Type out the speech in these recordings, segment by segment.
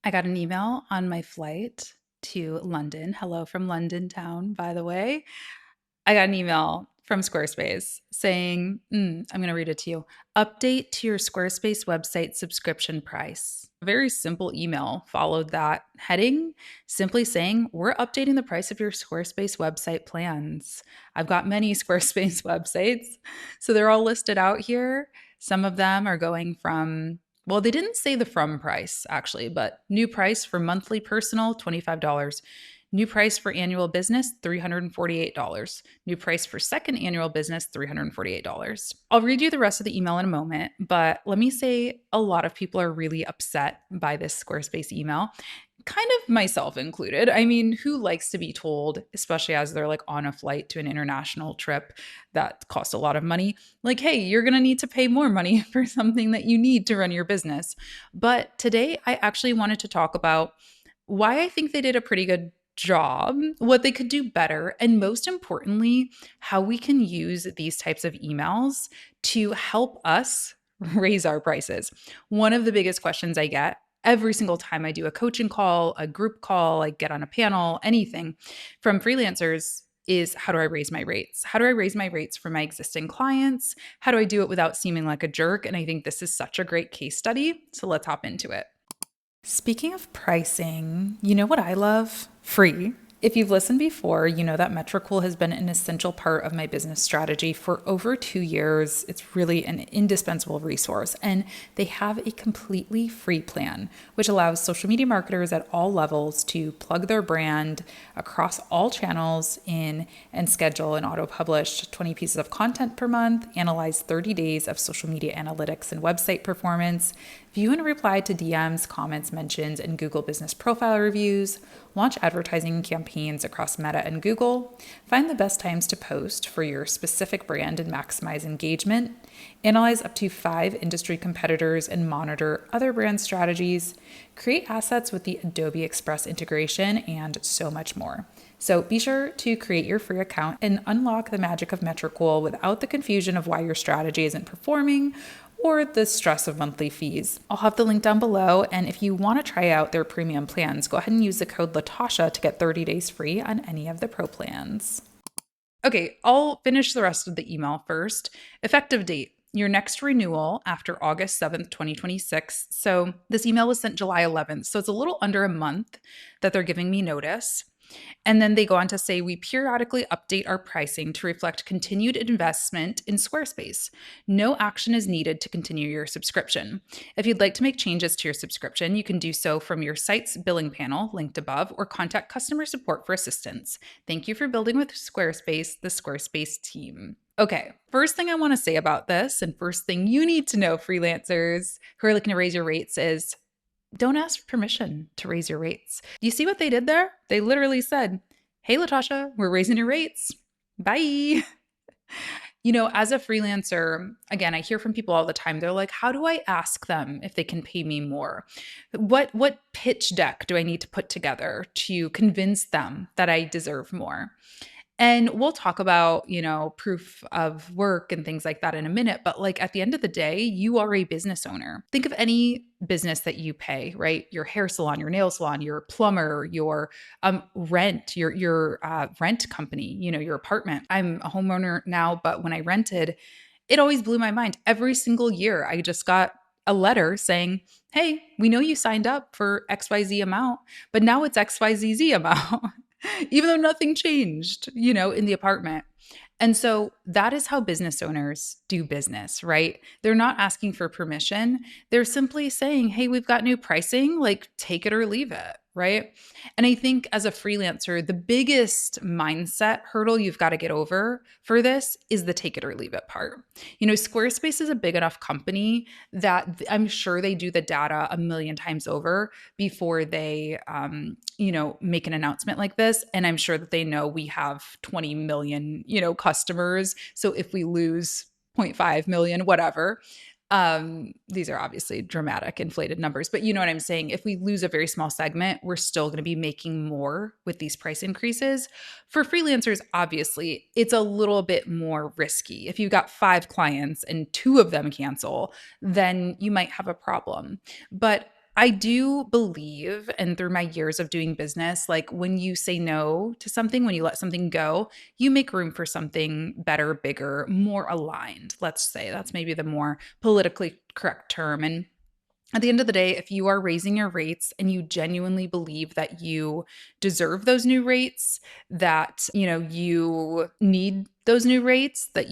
I got an email on my flight to London. Hello from London town, by the way. I got an email from Squarespace saying, I'm going to read it to you. Update to your Squarespace website subscription price. A very simple email followed that heading, simply saying, we're updating the price of your Squarespace website plans. I've got many Squarespace websites, so they're all listed out here. Some of them are going from well, they didn't say the from price actually, but new price for monthly personal, $25. New price for annual business, $348. New price for second annual business, $348. I'll read you the rest of the email in a moment, but let me say a lot of people are really upset by this Squarespace email, kind of myself included. I mean, who likes to be told, especially as they're like on a flight to an international trip that costs a lot of money, like, hey, you're going to need to pay more money for something that you need to run your business. But today, I actually wanted to talk about why I think they did a pretty good job, what they could do better, and most importantly, how we can use these types of emails to help us raise our prices. One of the biggest questions I get every single time I do a coaching call, a group call, I get on a panel, anything from freelancers is how do I raise my rates? How do I raise my rates for my existing clients? How do I do it without seeming like a jerk? And I think this is such a great case study. So let's hop into it. Speaking of pricing, you know what I love? Free. If you've listened before, you know that Metricool has been an essential part of my business strategy for over 2 years. It's really an indispensable resource. And they have a completely free plan, which allows social media marketers at all levels to plug their brand across all channels in and schedule an auto published 20 pieces of content per month, analyze 30 days of social media analytics and website performance, view and reply to DMs, comments, mentions, and Google business profile reviews, launch advertising campaigns across Meta and Google, find the best times to post for your specific brand and maximize engagement, analyze up to 5 industry competitors and monitor other brand strategies, create assets with the Adobe Express integration, and so much more. So be sure to create your free account and unlock the magic of Metricool without the confusion of why your strategy isn't performing or the stress of monthly fees. I'll have the link down below, and if you want to try out their premium plans, go ahead and use the code Latasha to get 30 days free on any of the pro plans. Okay, I'll finish the rest of the email first. Effective date. Your next renewal after August 7th, 2026. So this email was sent July 11th. So it's a little under a month that they're giving me notice. And then they go on to say, we periodically update our pricing to reflect continued investment in Squarespace. No action is needed to continue your subscription. If you'd like to make changes to your subscription, you can do so from your site's billing panel, linked above, or contact customer support for assistance. Thank you for building with Squarespace, the Squarespace team. Okay, first thing I want to say about this, and first thing you need to know, freelancers who are looking to raise your rates, is don't ask for permission to raise your rates. You see what they did there? They literally said, hey, Latasha, we're raising your rates. Bye. You know, as a freelancer, again, I hear from people all the time. They're like, how do I ask them if they can pay me more? What pitch deck do I need to put together to convince them that I deserve more? And we'll talk about, proof of work and things like that in a minute. But like at the end of the day, you are a business owner. Think of any business that you pay, right? Your hair salon, your nail salon, your plumber, your rent, your rent company, your apartment. I'm a homeowner now, but when I rented, it always blew my mind. Every single year, I just got a letter saying, hey, we know you signed up for XYZ amount, but now it's XYZZ amount. Even though nothing changed, in the apartment. And so that is how business owners do business, right? They're not asking for permission. They're simply saying, hey, we've got new pricing, like take it or leave it, right? And I think as a freelancer, the biggest mindset hurdle you've got to get over for this is the take it or leave it part. Squarespace is a big enough company that I'm sure they do the data a million times over before they, make an announcement like this. And I'm sure that they know we have 20 million, customers. So if we lose zero point 0.5 million, whatever, these are obviously dramatic, inflated numbers, but you know what I'm saying? If we lose a very small segment, we're still going to be making more with these price increases. For freelancers, obviously, it's a little bit more risky. If you got 5 clients and 2 of them cancel, then you might have a problem. But I do believe, and through my years of doing business, like when you say no to something, when you let something go, you make room for something better, bigger, more aligned. Let's say that's maybe the more politically correct term. And at the end of the day, if you are raising your rates and you genuinely believe that you deserve those new rates, that, you need those new rates, that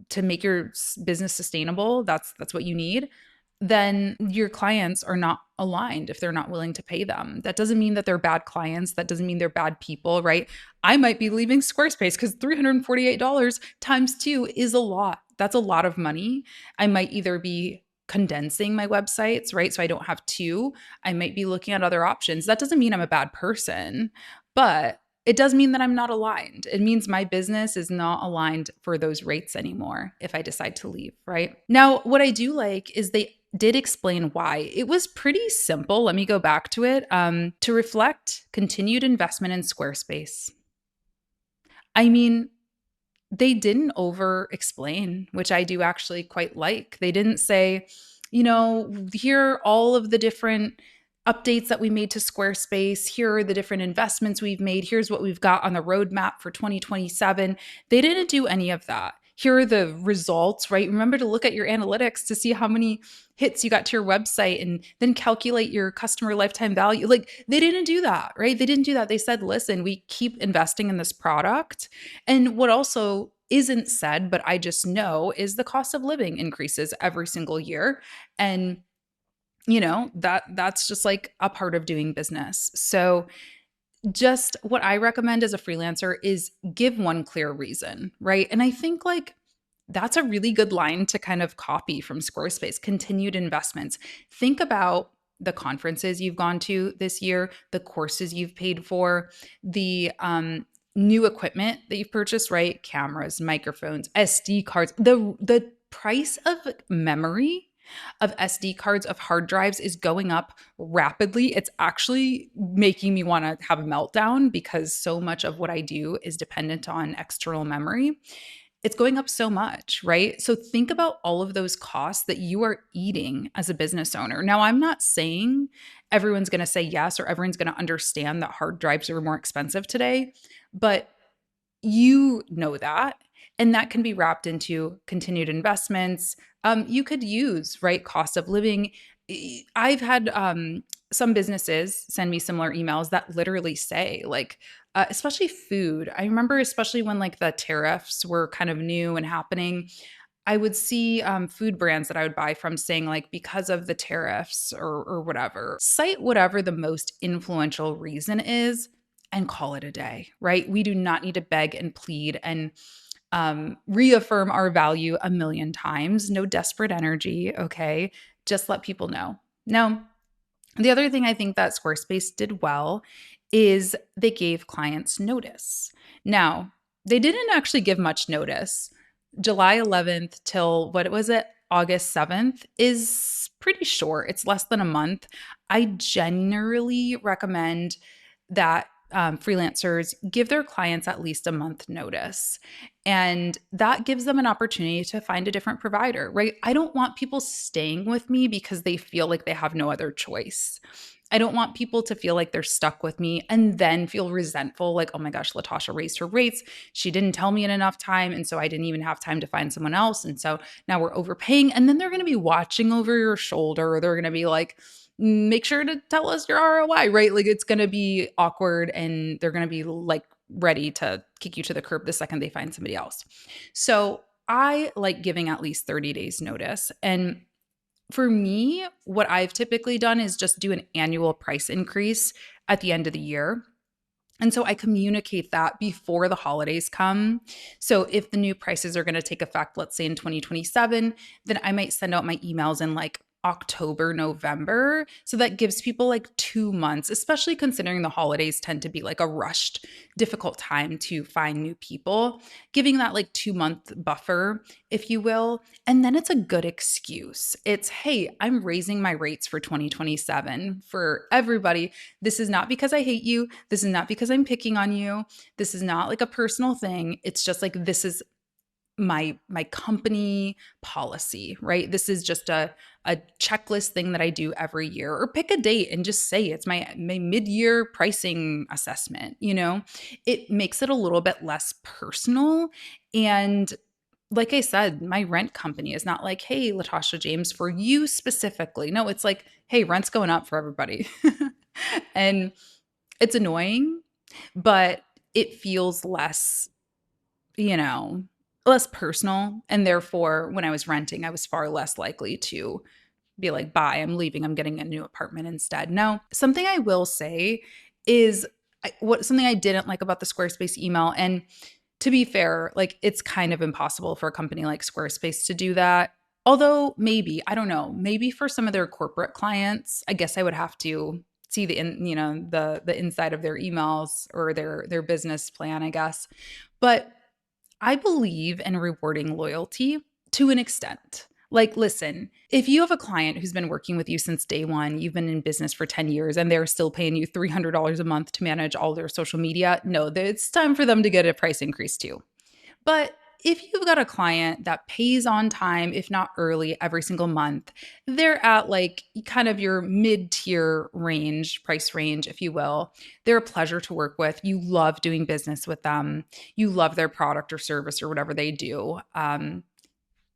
to make your business sustainable, that's what you need, then your clients are not aligned if they're not willing to pay them. That doesn't mean that they're bad clients. That doesn't mean they're bad people, right? I might be leaving Squarespace because $348 times two is a lot. That's a lot of money. I might either be condensing my websites, right? So I don't have two. I might be looking at other options. That doesn't mean I'm a bad person, but it does mean that I'm not aligned. It means my business is not aligned for those rates anymore if I decide to leave, right? Now, what I do like is they did explain why. It was pretty simple. Let me go back to it. To reflect continued investment in Squarespace. I mean, they didn't over explain, which I do actually quite like. They didn't say, here are all of the different updates that we made to Squarespace. Here are the different investments we've made. Here's what we've got on the roadmap for 2027. They didn't do any of that. Here are the results, right? Remember to look at your analytics to see how many hits you got to your website and then calculate your customer lifetime value. Like they didn't do that, right? They didn't do that. They said, listen, we keep investing in this product. And what also isn't said, but I just know is the cost of living increases every single year. And that's just like a part of doing business. So just what I recommend as a freelancer is give one clear reason, right? And I think like that's a really good line to kind of copy from Squarespace. Continued investments. Think about the conferences you've gone to this year, the courses you've paid for, the new equipment that you've purchased, right? Cameras, microphones, SD cards. The price of memory of SD cards, of hard drives is going up rapidly. It's actually making me want to have a meltdown because so much of what I do is dependent on external memory. It's going up so much, right? So think about all of those costs that you are eating as a business owner. Now, I'm not saying everyone's going to say yes or everyone's going to understand that hard drives are more expensive today, but you know that. And that can be wrapped into continued investments. You could use, right, cost of living. I've had some businesses send me similar emails that literally say, like, especially food. I remember, especially when like the tariffs were kind of new and happening, I would see food brands that I would buy from saying, like, because of the tariffs or whatever, cite whatever the most influential reason is and call it a day, right? We do not need to beg and plead and reaffirm our value a million times. No desperate energy, okay? Just let people know. Now, the other thing I think that Squarespace did well is they gave clients notice. Now, they didn't actually give much notice. July 11th till what was it? August 7th is pretty short. It's less than a month. I generally recommend that freelancers give their clients at least a month notice. And that gives them an opportunity to find a different provider, right? I don't want people staying with me because they feel like they have no other choice. I don't want people to feel like they're stuck with me and then feel resentful, like, oh my gosh, Latasha raised her rates. She didn't tell me in enough time. And so I didn't even have time to find someone else. And so now we're overpaying. And then they're going to be watching over your shoulder. Or they're going to be like, make sure to tell us your ROI, right? Like it's going to be awkward and they're going to be like ready to kick you to the curb the second they find somebody else. So I like giving at least 30 days notice. And for me, what I've typically done is just do an annual price increase at the end of the year. And so I communicate that before the holidays come. So if the new prices are going to take effect, let's say in 2027, then I might send out my emails in like October, November. So that gives people like 2 months, especially considering the holidays tend to be like a rushed, difficult time to find new people, giving that like 2 month buffer, if you will. And then it's a good excuse. It's, hey, I'm raising my rates for 2027 for everybody. This is not because I hate you. This is not because I'm picking on you. This is not like a personal thing. It's just like, this is my company policy, right? This is just a checklist thing that I do every year, or pick a date and just say it's my mid-year pricing assessment, you know? It makes it a little bit less personal. And like I said, my rent company is not like, hey, Latasha James, for you specifically. No, it's like, hey, rent's going up for everybody. And it's annoying, but it feels less, you know, less personal. And therefore, when I was renting, I was far less likely to be like, bye, I'm leaving, I'm getting a new apartment instead. No, something I will say is something I didn't like about the Squarespace email. And to be fair, like it's kind of impossible for a company like Squarespace to do that. Although maybe, I don't know, maybe for some of their corporate clients, I guess I would have to see the inside of their emails or their business plan, I guess. But I believe in rewarding loyalty to an extent. Like, listen, if you have a client who's been working with you since day one, you've been in business for 10 years, and they're still paying you $300 a month to manage all their social media, no, it's time for them to get a price increase too. But if you've got a client that pays on time, if not early, every single month, they're at like kind of your mid tier range, price range, if you will. They're a pleasure to work with. You love doing business with them. You love their product or service or whatever they do.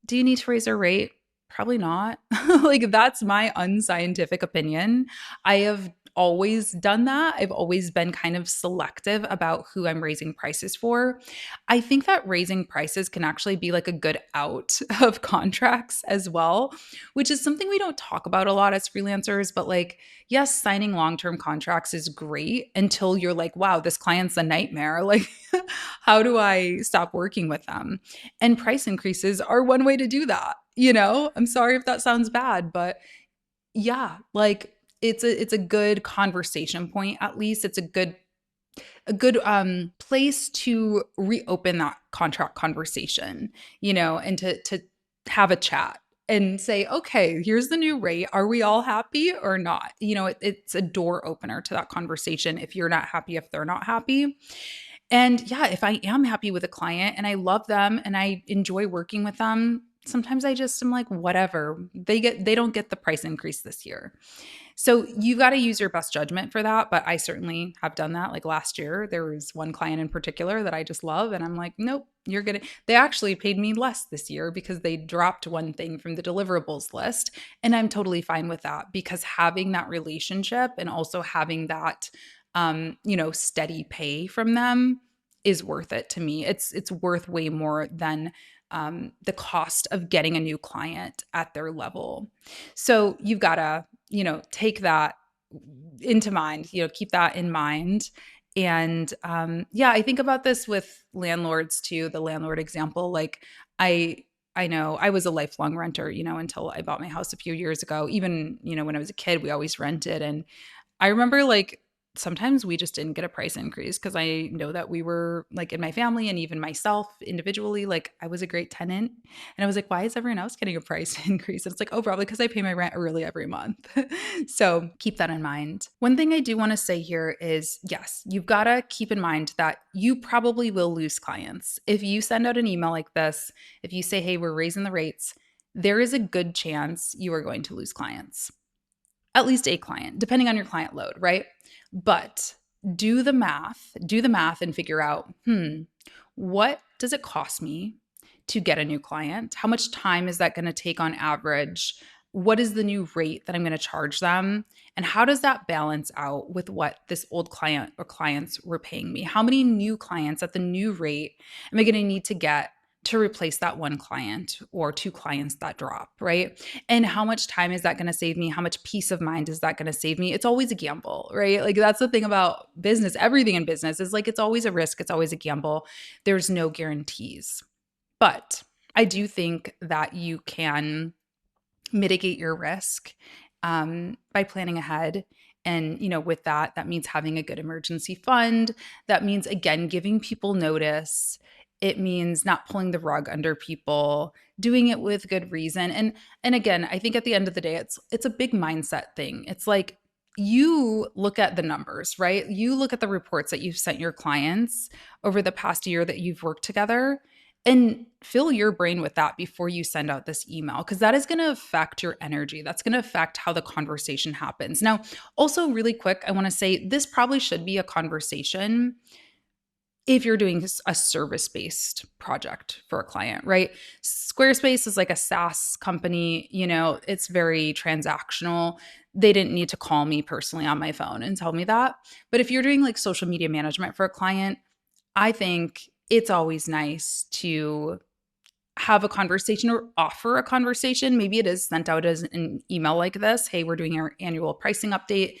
Do you need to raise their rate? Probably not. Like, that's my unscientific opinion. I have always done that. I've always been kind of selective about who I'm raising prices for. I think that raising prices can actually be like a good out of contracts as well, which is something we don't talk about a lot as freelancers. But like, yes, signing long term contracts is great until you're like, wow, this client's a nightmare. Like, how do I stop working with them? And price increases are one way to do that. You know, I'm sorry if that sounds bad, but yeah, like it's a good conversation point. At least it's a good place to reopen that contract conversation, you know, and to have a chat and say, okay, here's the new rate. Are we all happy or not? You know, it's a door opener to that conversation if you're not happy, if they're not happy. And yeah, if I am happy with a client and I love them and I enjoy working with them, sometimes I just am like, whatever. They don't get the price increase this year. So you got to use your best judgment for that. But I certainly have done that. Like last year, there was one client in particular that I just love. And I'm like, nope, they actually paid me less this year because they dropped one thing from the deliverables list. And I'm totally fine with that because having that relationship and also having that, steady pay from them is worth it to me. It's worth way more than the cost of getting a new client at their level. So you've got to, take that into mind, keep that in mind. And yeah, I think about this with landlords too, the landlord example. Like I, I know I was a lifelong renter, until I bought my house a few years ago. Even, when I was a kid, we always rented. And I remember like sometimes we just didn't get a price increase because I know that we were like in my family and even myself individually, like I was a great tenant. And I was like, why is everyone else getting a price increase? And it's like, oh, probably because I pay my rent early every month. So keep that in mind. One thing I do want to say here is yes, you've got to keep in mind that you probably will lose clients. If you send out an email like this, if you say, hey, we're raising the rates, there is a good chance you are going to lose clients, at least a client, depending on your client load, right? But do the math and figure out, what does it cost me to get a new client? How much time is that going to take on average? What is the new rate that I'm going to charge them? And how does that balance out with what this old client or clients were paying me? How many new clients at the new rate am I going to need to get to replace that one client or two clients that drop, right? And how much time is that going to save me? How much peace of mind is that going to save me? It's always a gamble, right? Like that's the thing about business. Everything in business is like it's always a risk, it's always a gamble. There's no guarantees. But I do think that you can mitigate your risk by planning ahead. And, with that, that means having a good emergency fund. That means, again, giving people notice. It means not pulling the rug under people, doing it with good reason. And again, I think at the end of the day, it's a big mindset thing. It's like you look at the numbers, right? You look at the reports that you've sent your clients over the past year that you've worked together, And fill your brain with that before you send out this email, because that is going to affect your energy. That's going to affect how the conversation happens. Now, also, really quick, I want to say this probably should be a conversation if you're doing a service based project for a client, right? Squarespace is like a SaaS company, it's very transactional. They didn't need to call me personally on my phone and tell me that. But if you're doing like social media management for a client, I think it's always nice to have a conversation or offer a conversation. Maybe it is sent out as an email like this. Hey, we're doing our annual pricing update.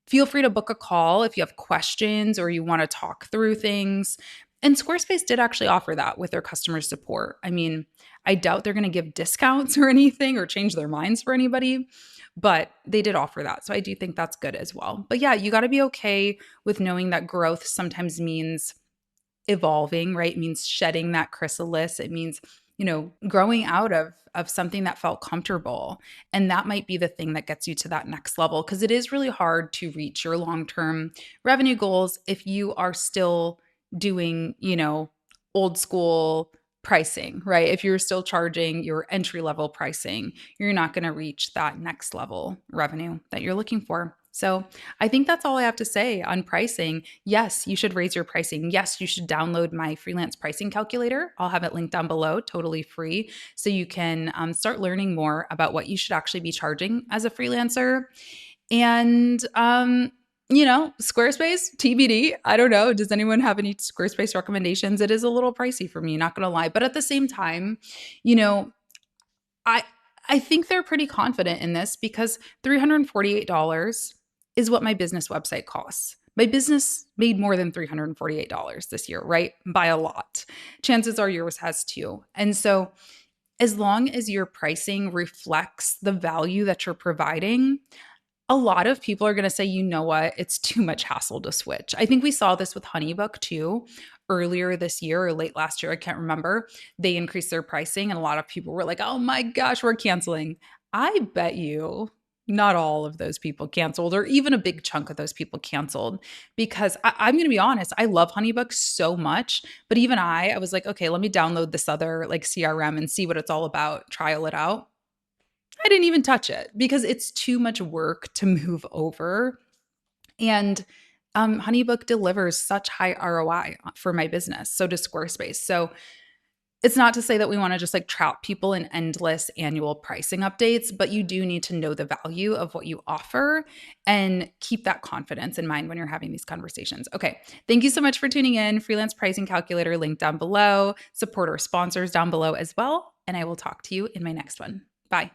Feel free to book a call if you have questions or you want to talk through things. And Squarespace did actually offer that with their customer support. I mean, I doubt they're going to give discounts or anything or change their minds for anybody, but they did offer that. So I do think that's good as well. But yeah, you got to be okay with knowing that growth sometimes means evolving, right? It means shedding that chrysalis. It means, growing out of something that felt comfortable. And that might be the thing that gets you to that next level, because it is really hard to reach your long-term revenue goals if you are still doing, old school pricing, right? If you're still charging your entry level pricing, you're not going to reach that next level revenue that you're looking for. So I think that's all I have to say on pricing. Yes, you should raise your pricing. Yes, you should download my freelance pricing calculator. I'll have it linked down below, totally free. So you can start learning more about what you should actually be charging as a freelancer. And, Squarespace, TBD. I don't know. Does anyone have any Squarespace recommendations? It is a little pricey for me, not going to lie. But at the same time, you know, I I think they're pretty confident in this because $348 is what my business website costs. My business made more than $348 this year, right? By a lot. Chances are yours has too. And so, as long as your pricing reflects the value that you're providing, a lot of people are going to say, you know what, it's too much hassle to switch. I think we saw this with HoneyBook too earlier this year or late last year. I can't remember. They increased their pricing, and a lot of people were like, oh my gosh, we're canceling. I bet you not all of those people canceled, or even a big chunk of those people canceled, because I'm going to be honest, I love HoneyBook so much. But even I was like, okay, let me download this other like CRM and see what it's all about, trial it out. I didn't even touch it because it's too much work to move over. And HoneyBook delivers such high ROI for my business. So does Squarespace. So it's not to say that we want to just like trap people in endless annual pricing updates, but you do need to know the value of what you offer and keep that confidence in mind when you're having these conversations. Okay. Thank you so much for tuning in. Freelance pricing calculator link down below. Support our sponsors down below as well. And I will talk to you in my next one. Bye.